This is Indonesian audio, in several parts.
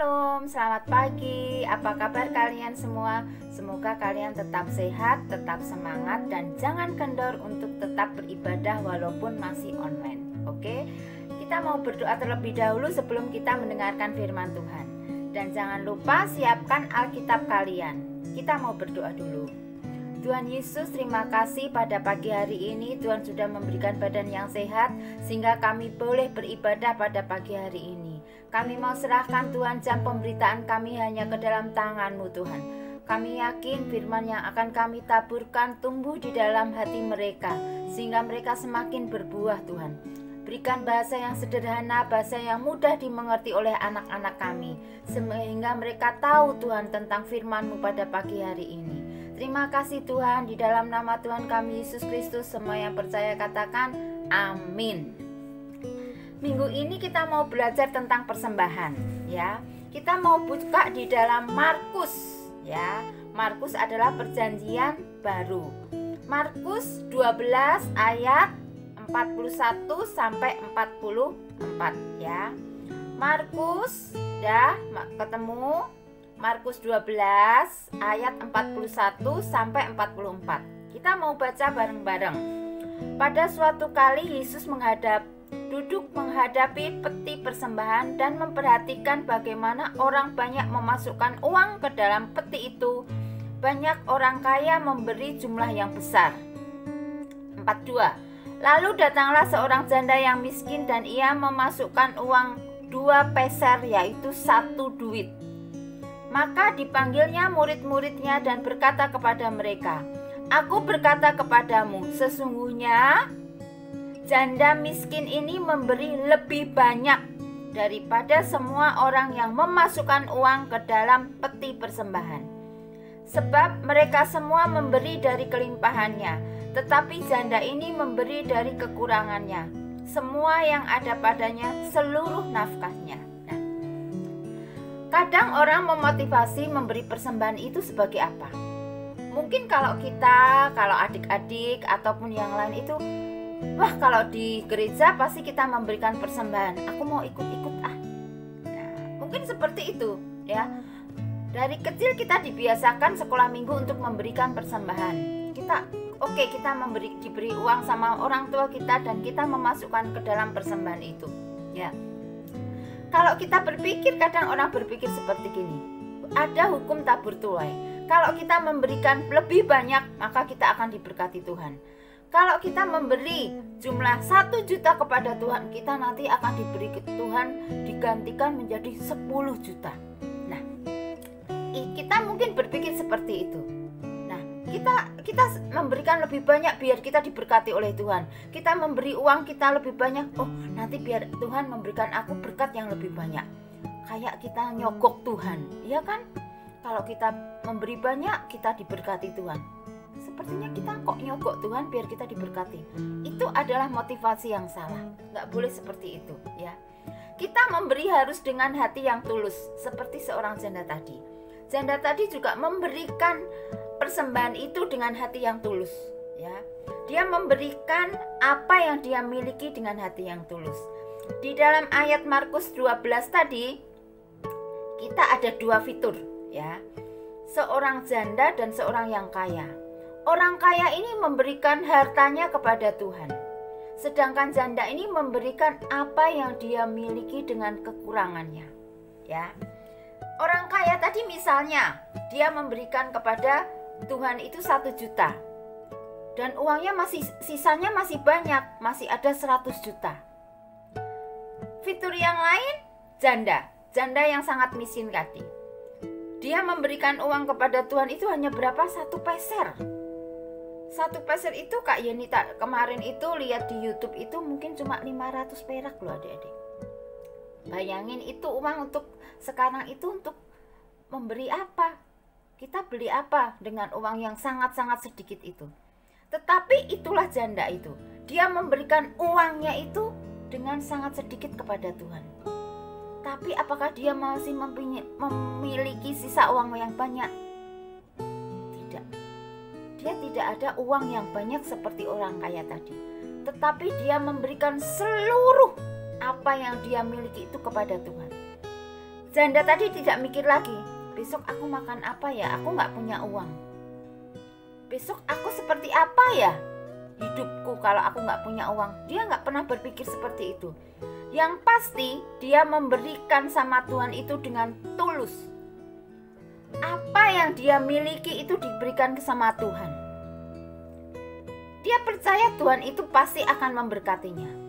Shalom, selamat pagi. Apa kabar kalian semua? Semoga kalian tetap sehat, tetap semangat, dan jangan kendor untuk tetap beribadah walaupun masih online. Oke? Kita mau berdoa terlebih dahulu sebelum kita mendengarkan firman Tuhan. Dan jangan lupa siapkan Alkitab kalian. Kita mau berdoa dulu. Tuhan Yesus, terima kasih pada pagi hari ini Tuhan sudah memberikan badan yang sehat sehingga kami boleh beribadah pada pagi hari ini. Kami mau serahkan Tuhan jam pemberitaan kami hanya ke dalam tangan-Mu Tuhan. Kami yakin firman yang akan kami taburkan tumbuh di dalam hati mereka sehingga mereka semakin berbuah Tuhan. Berikan bahasa yang sederhana, bahasa yang mudah dimengerti oleh anak-anak kami sehingga mereka tahu Tuhan tentang firman-Mu pada pagi hari ini. Terima kasih Tuhan, di dalam nama Tuhan kami Yesus Kristus, semua yang percaya katakan amin. Minggu ini kita mau belajar tentang persembahan, ya. Kita mau buka di dalam Markus, ya. Markus adalah perjanjian baru. Markus 12 ayat 41 sampai 44, ya. Markus, dah ketemu? Markus 12 ayat 41 sampai 44. Kita mau baca bareng-bareng. Pada suatu kali Yesus duduk menghadapi peti persembahan dan memperhatikan bagaimana orang banyak memasukkan uang ke dalam peti itu. Banyak orang kaya memberi jumlah yang besar. 42. Lalu datanglah seorang janda yang miskin dan ia memasukkan uang 2 peser, yaitu 1 duit. Maka dipanggilnya murid-muridnya dan berkata kepada mereka, "Aku berkata kepadamu, sesungguhnya janda miskin ini memberi lebih banyak daripada semua orang yang memasukkan uang ke dalam peti persembahan. Sebab mereka semua memberi dari kelimpahannya, tetapi janda ini memberi dari kekurangannya, semua yang ada padanya, seluruh nafkahnya." Kadang orang memotivasi memberi persembahan itu sebagai apa? Mungkin kalau adik-adik ataupun yang lain itu, wah kalau di gereja pasti kita memberikan persembahan, aku mau ikut-ikut ah. Nah, mungkin seperti itu ya. Dari kecil kita dibiasakan sekolah minggu untuk memberikan persembahan. Kita diberi uang sama orang tua kita dan kita memasukkan ke dalam persembahan itu, ya. Kalau kita berpikir, kadang orang berpikir seperti gini, ada hukum tabur tuai. Kalau kita memberikan lebih banyak, maka kita akan diberkati Tuhan. Kalau kita memberi jumlah 1 juta kepada Tuhan, kita nanti akan diberi Tuhan digantikan menjadi 10 juta. Nah, kita mungkin berpikir seperti itu. Kita memberikan lebih banyak biar kita diberkati oleh Tuhan. Kita memberi uang kita lebih banyak, oh nanti biar Tuhan memberikan aku berkat yang lebih banyak. Kayak kita nyogok Tuhan, iya kan? Kalau kita memberi banyak, kita diberkati Tuhan. Sepertinya kita kok nyogok Tuhan biar kita diberkati. Itu adalah motivasi yang salah. Nggak boleh seperti itu, ya. Kita memberi harus dengan hati yang tulus, seperti seorang janda tadi. Janda tadi juga memberikan persembahan itu dengan hati yang tulus, ya. Dia memberikan apa yang dia miliki dengan hati yang tulus. Di dalam ayat Markus 12 tadi kita ada 2 fitur, ya. Seorang janda dan seorang yang kaya. Orang kaya ini memberikan hartanya kepada Tuhan. Sedangkan janda ini memberikan apa yang dia miliki dengan kekurangannya, ya. Orang kaya tadi misalnya dia memberikan kepada Tuhan itu 1 juta dan uangnya sisanya masih banyak, masih ada 100 juta. Fitur yang lain, janda yang sangat miskin tadi. Dia memberikan uang kepada Tuhan itu hanya berapa? 1 peser. 1 peser itu Kak Yeni kemarin itu lihat di YouTube itu mungkin cuma 500 perak loh adik-adik. Bayangin itu uang untuk sekarang itu untuk memberi apa? Kita beli apa dengan uang yang sangat-sangat sedikit itu? Tetapi itulah janda itu. Dia memberikan uangnya itu dengan sangat sedikit kepada Tuhan. Tapi apakah dia masih memiliki sisa uang yang banyak? Tidak. Dia tidak ada uang yang banyak seperti orang kaya tadi. Tetapi dia memberikan seluruh apa yang dia miliki itu kepada Tuhan. Janda tadi tidak mikir lagi, besok aku makan apa ya, aku nggak punya uang. Besok aku seperti apa ya hidupku kalau aku nggak punya uang. Dia nggak pernah berpikir seperti itu. Yang pasti dia memberikan sama Tuhan itu dengan tulus. Apa yang dia miliki itu diberikan sama Tuhan. Dia percaya Tuhan itu pasti akan memberkatinya.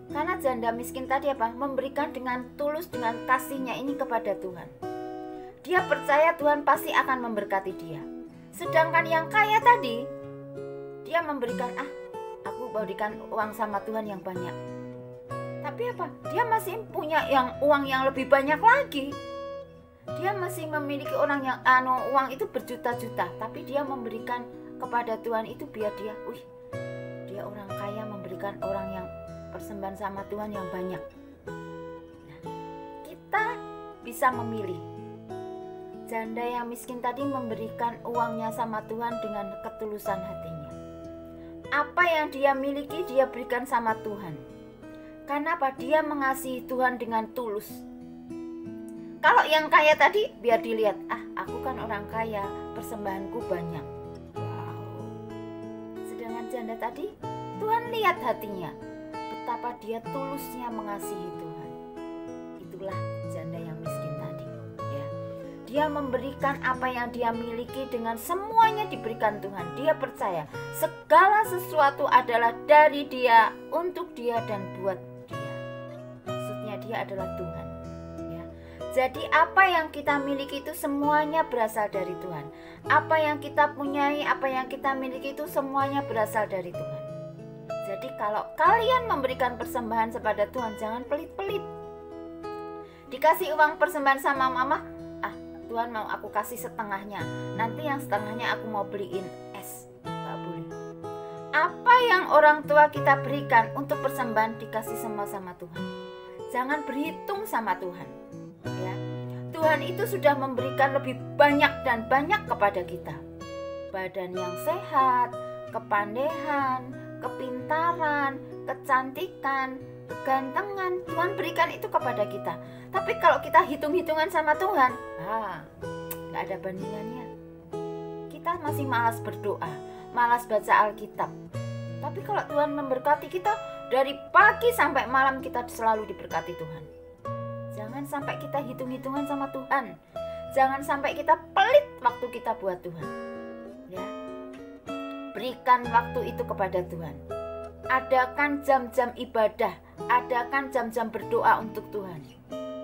Karena janda miskin tadi apa? Memberikan dengan tulus, dengan kasihnya ini kepada Tuhan. Dia percaya Tuhan pasti akan memberkati dia. Sedangkan yang kaya tadi, dia memberikan, aku berikan uang sama Tuhan yang banyak. Tapi apa? Dia masih punya uang yang lebih banyak lagi. Dia masih memiliki uang itu berjuta-juta, tapi dia memberikan kepada Tuhan itu biar dia orang kaya memberikan orang yang persembahan sama Tuhan yang banyak. Nah, kita bisa memilih. Janda yang miskin tadi memberikan uangnya sama Tuhan dengan ketulusan hatinya. Apa yang dia miliki dia berikan sama Tuhan. Karena apa? Dia mengasihi Tuhan dengan tulus. Kalau yang kaya tadi biar dilihat, aku kan orang kaya, persembahanku banyak. Wow. Sedangkan janda tadi, Tuhan lihat hatinya, betapa dia tulusnya mengasihi Tuhan. Itulah janda yang miskin tadi, ya. Dia memberikan apa yang dia miliki dengan semuanya diberikan Tuhan. Dia percaya segala sesuatu adalah dari Dia, untuk Dia dan buat Dia. Maksudnya dia adalah Tuhan. Jadi apa yang kita miliki itu semuanya berasal dari Tuhan. Apa yang kita punyai, apa yang kita miliki itu semuanya berasal dari Tuhan. Jadi kalau kalian memberikan persembahan kepada Tuhan, jangan pelit-pelit. Dikasih uang persembahan sama mama, Tuhan mau aku kasih setengahnya. Nanti yang setengahnya aku mau beliin es. Gak boleh. Apa yang orang tua kita berikan untuk persembahan dikasih sama Tuhan. Jangan berhitung sama Tuhan. Ya, Tuhan itu sudah memberikan lebih banyak dan banyak kepada kita. Badan yang sehat, kepandehan, kepintaran, kecantikan, kegantengan, Tuhan berikan itu kepada kita. Tapi kalau kita hitung-hitungan sama Tuhan, gak ada bandingannya. Kita masih malas berdoa, malas baca Alkitab. Tapi kalau Tuhan memberkati kita, dari pagi sampai malam kita selalu diberkati Tuhan. Jangan sampai kita hitung-hitungan sama Tuhan. Jangan sampai kita pelit waktu kita buat Tuhan. Ya. Berikan waktu itu kepada Tuhan. Adakan jam-jam ibadah, adakan jam-jam berdoa untuk Tuhan.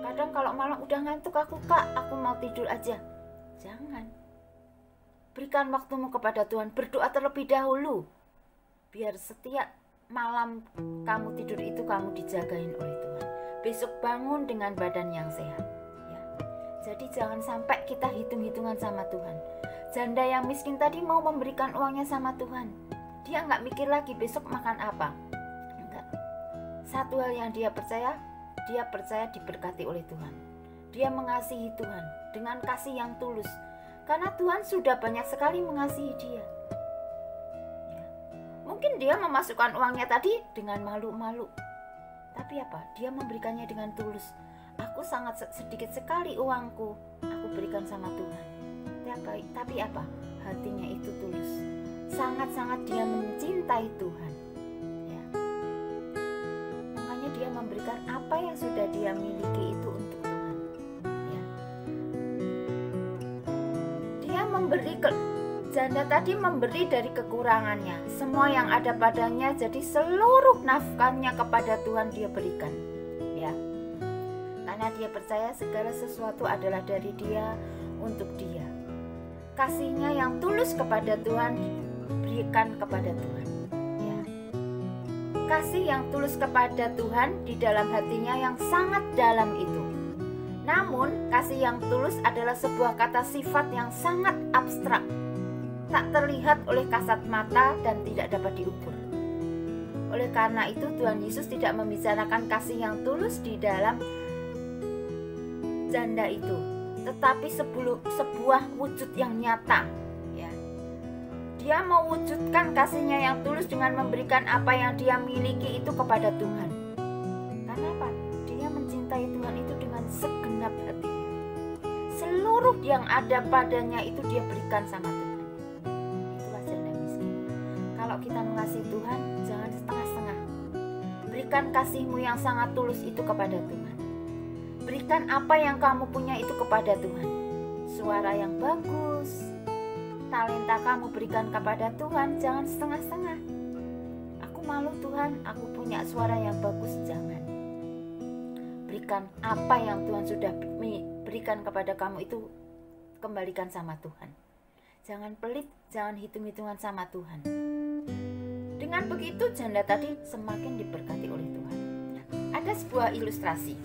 Kadang kalau malam udah ngantuk aku mau tidur aja. Jangan. Berikan waktumu kepada Tuhan, berdoa terlebih dahulu. Biar setiap malam kamu tidur itu kamu dijagain oleh Tuhan. Besok bangun dengan badan yang sehat, ya. Jadi jangan sampai kita hitung-hitungan sama Tuhan. Janda yang miskin tadi mau memberikan uangnya sama Tuhan. Dia nggak mikir lagi besok makan apa. Enggak. Satu hal yang dia percaya diberkati oleh Tuhan. Dia mengasihi Tuhan dengan kasih yang tulus. Karena Tuhan sudah banyak sekali mengasihi dia. Ya. Mungkin dia memasukkan uangnya tadi dengan malu-malu. Tapi apa? Dia memberikannya dengan tulus. Aku sangat sedikit sekali uangku, aku berikan sama Tuhan. Tapi apa? Hatinya itu tulus. Sangat-sangat dia mencintai Tuhan. Ya. Makanya dia memberikan apa yang sudah dia miliki itu untuk Tuhan. Ya. Dia memberi janda tadi memberi dari kekurangannya, semua yang ada padanya, jadi seluruh nafkahnya kepada Tuhan dia berikan, ya. Karena dia percaya segala sesuatu adalah dari Dia, untuk Dia. Kasihnya yang tulus kepada Tuhan berikan kepada Tuhan, ya. Kasih yang tulus kepada Tuhan di dalam hatinya yang sangat dalam itu. Namun kasih yang tulus adalah sebuah kata sifat yang sangat abstrak, tak terlihat oleh kasat mata dan tidak dapat diukur. Oleh karena itu Tuhan Yesus tidak membicarakan kasih yang tulus di dalam janda itu, tetapi sebuah wujud yang nyata, ya. Dia mewujudkan kasihnya yang tulus dengan memberikan apa yang dia miliki itu kepada Tuhan. Karena apa? Dia mencintai Tuhan itu dengan segenap hatinya. yang ada padanya itu dia berikan sama Tuhan. Itulah janda miskin. Kalau kita mengasihi Tuhan, jangan setengah-setengah. Berikan kasih-Mu yang sangat tulus itu kepada Tuhan. Berikan apa yang kamu punya itu kepada Tuhan. Suara yang bagus, talenta kamu berikan kepada Tuhan, jangan setengah-setengah. Aku malu Tuhan, aku punya suara yang bagus, jangan. Berikan apa yang Tuhan sudah berikan kepada kamu itu, kembalikan sama Tuhan. Jangan pelit, jangan hitung-hitungan sama Tuhan. Dengan begitu janda tadi semakin diberkati oleh Tuhan. Ada sebuah ilustrasi.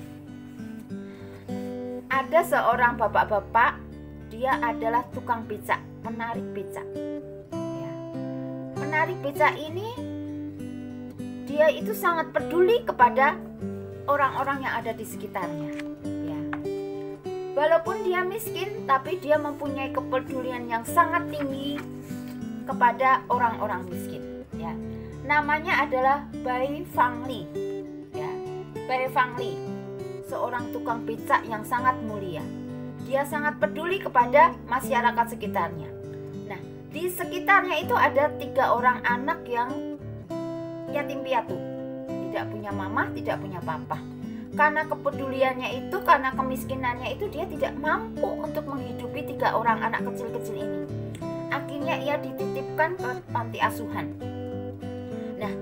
Ada seorang bapak-bapak, dia adalah tukang becak, penarik becak. Ya. Penarik becak ini, dia itu sangat peduli kepada orang-orang yang ada di sekitarnya. Ya. Walaupun dia miskin, tapi dia mempunyai kepedulian yang sangat tinggi kepada orang-orang miskin. Ya. Namanya adalah Bai Fang Li. Ya. Bai Fang Li, seorang tukang becak yang sangat mulia. Dia sangat peduli kepada masyarakat sekitarnya. Nah, di sekitarnya itu ada 3 orang anak yang yatim piatu, tidak punya mama, tidak punya papa. Karena kepeduliannya itu, karena kemiskinannya itu, dia tidak mampu untuk menghidupi 3 orang anak kecil-kecil ini. Akhirnya ia dititipkan ke panti asuhan. Nah,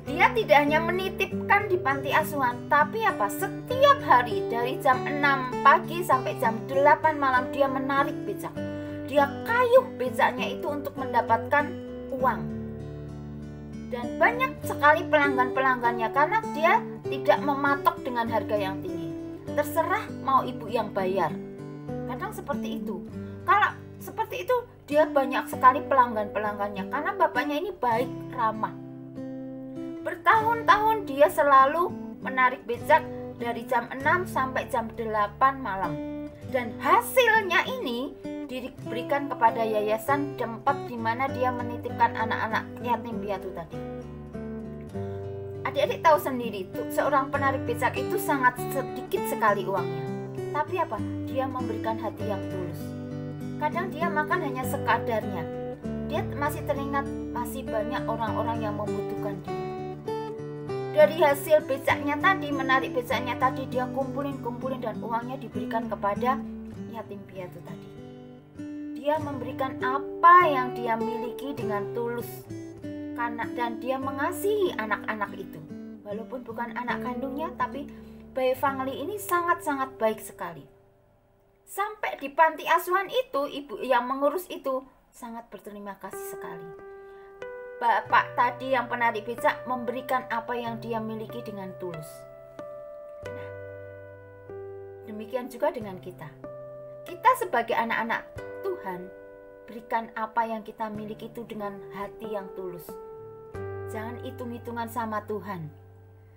dia tidak hanya menitipkan di panti asuhan, tapi apa? Setiap hari dari jam 6 pagi sampai jam 8 malam dia menarik becak. Dia kayuh becaknya itu untuk mendapatkan uang. Dan banyak sekali pelanggan-pelanggannya karena dia tidak mematok dengan harga yang tinggi. Terserah mau ibu yang bayar. Kadang seperti itu. Kalau seperti itu dia banyak sekali pelanggan-pelanggannya karena bapaknya ini baik, ramah. Bertahun-tahun dia selalu menarik becak dari jam 6 sampai jam 8 malam. Dan hasilnya ini diberikan kepada yayasan tempat di mana dia menitipkan anak-anak yatim piatu tadi. Adik-adik tahu sendiri, seorang penarik becak itu sangat sedikit sekali uangnya. Tapi apa? Dia memberikan hati yang tulus. Kadang dia makan hanya sekadarnya. Dia masih teringat masih banyak orang-orang yang membutuhkan dia. Dari hasil becaknya tadi, menarik becaknya tadi, dia kumpulin dan uangnya diberikan kepada yatim piatu tadi. Dia memberikan apa yang dia miliki dengan tulus, dan dia mengasihi anak-anak itu. Walaupun bukan anak kandungnya, tapi Bai Fang Li ini sangat-sangat baik sekali. Sampai di panti asuhan itu, ibu yang mengurus itu sangat berterima kasih sekali. Bapak tadi yang penarik becak memberikan apa yang dia miliki dengan tulus. Nah, demikian juga dengan kita. Kita sebagai anak-anak Tuhan, berikan apa yang kita miliki itu dengan hati yang tulus. Jangan hitung-hitungan sama Tuhan.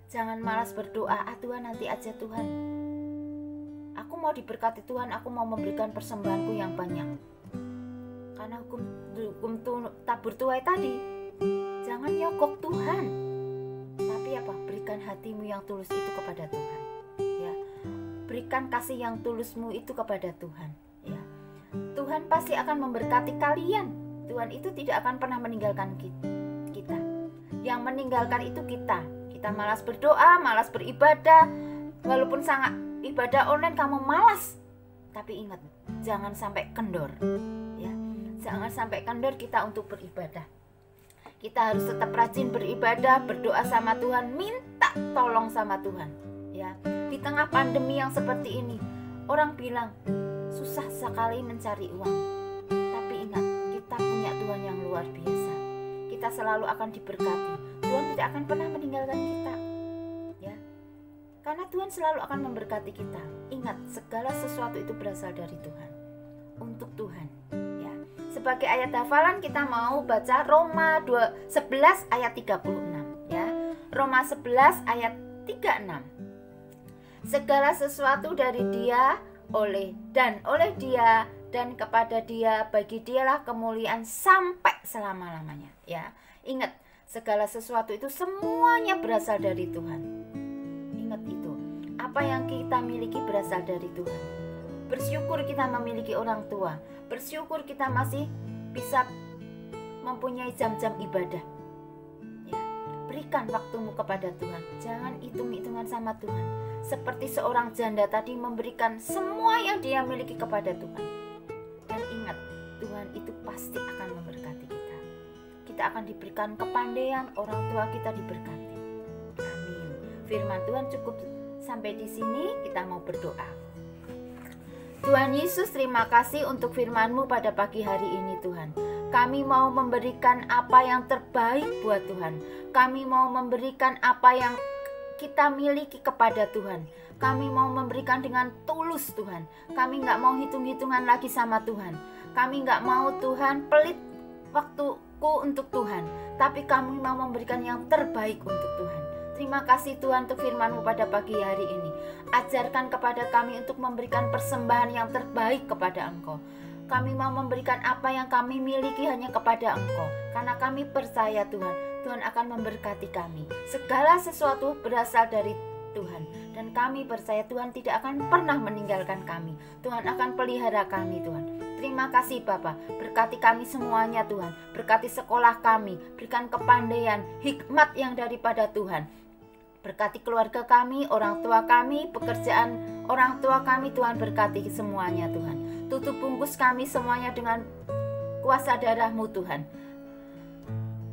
Jangan malas berdoa, Tuhan nanti aja Tuhan. Aku mau diberkati Tuhan, aku mau memberikan persembahanku yang banyak. Karena hukum tabur tuai tadi, jangan nyogok Tuhan, tapi apa? Berikan hatimu yang tulus itu kepada Tuhan. Ya, berikan kasih yang tulusmu itu kepada Tuhan. Ya, Tuhan pasti akan memberkati kalian. Tuhan itu tidak akan pernah meninggalkan kita. Yang meninggalkan itu kita. Kita malas berdoa, malas beribadah. Walaupun sangat ibadah online kamu malas, tapi ingat, jangan sampai kendor. Ya, jangan sampai kendor kita untuk beribadah. Kita harus tetap rajin beribadah, berdoa sama Tuhan, minta tolong sama Tuhan. Ya, di tengah pandemi yang seperti ini, orang bilang susah sekali mencari uang. Tapi ingat, kita punya Tuhan yang luar biasa. Kita selalu akan diberkati. Tuhan tidak akan pernah meninggalkan kita. Ya, karena Tuhan selalu akan memberkati kita. Ingat, segala sesuatu itu berasal dari Tuhan, untuk Tuhan. Sebagai ayat hafalan kita mau baca Roma 11 ayat 36 ya. Roma 11 ayat 36. Segala sesuatu dari Dia, oleh Dia dan kepada Dia, bagi Dialah kemuliaan sampai selama-lamanya ya. Ingat, segala sesuatu itu semuanya berasal dari Tuhan. Ingat itu. Apa yang kita miliki berasal dari Tuhan. Bersyukur kita memiliki orang tua. Bersyukur kita masih bisa mempunyai jam-jam ibadah. Ya, berikan waktumu kepada Tuhan. Jangan hitung-hitungan sama Tuhan. Seperti seorang janda tadi memberikan semua yang dia miliki kepada Tuhan. Dan ingat, Tuhan itu pasti akan memberkati kita. Kita akan diberikan kepandaian, orang tua kita diberkati. Amin. Firman Tuhan cukup sampai di sini, kita mau berdoa. Tuhan Yesus, terima kasih untuk firman-Mu pada pagi hari ini Tuhan. Kami mau memberikan apa yang terbaik buat Tuhan. Kami mau memberikan apa yang kita miliki kepada Tuhan. Kami mau memberikan dengan tulus Tuhan. Kami gak mau hitung-hitungan lagi sama Tuhan. Kami gak mau Tuhan pelit waktuku untuk Tuhan, tapi kami mau memberikan yang terbaik untuk Tuhan. Terima kasih Tuhan untuk firman-Mu pada pagi hari ini. Ajarkan kepada kami untuk memberikan persembahan yang terbaik kepada Engkau. Kami mau memberikan apa yang kami miliki hanya kepada Engkau. Karena kami percaya Tuhan, Tuhan akan memberkati kami. Segala sesuatu berasal dari Tuhan. Dan kami percaya Tuhan tidak akan pernah meninggalkan kami. Tuhan akan pelihara kami Tuhan. Terima kasih Bapa, berkati kami semuanya Tuhan. Berkati sekolah kami, berikan kepandaian, hikmat yang daripada Tuhan. Berkati keluarga kami, orang tua kami, pekerjaan orang tua kami, Tuhan berkati semuanya Tuhan. Tutup bungkus kami semuanya dengan kuasa darah-Mu Tuhan.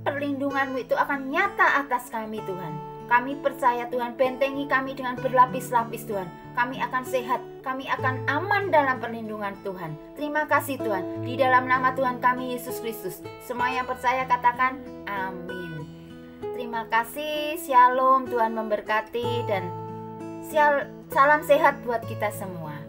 Perlindungan-Mu itu akan nyata atas kami Tuhan. Kami percaya Tuhan, bentengi kami dengan berlapis-lapis Tuhan. Kami akan sehat, kami akan aman dalam perlindungan Tuhan. Terima kasih Tuhan, di dalam nama Tuhan kami Yesus Kristus. Semua yang percaya katakan amin. Terima kasih, shalom, Tuhan memberkati dan salam sehat buat kita semua.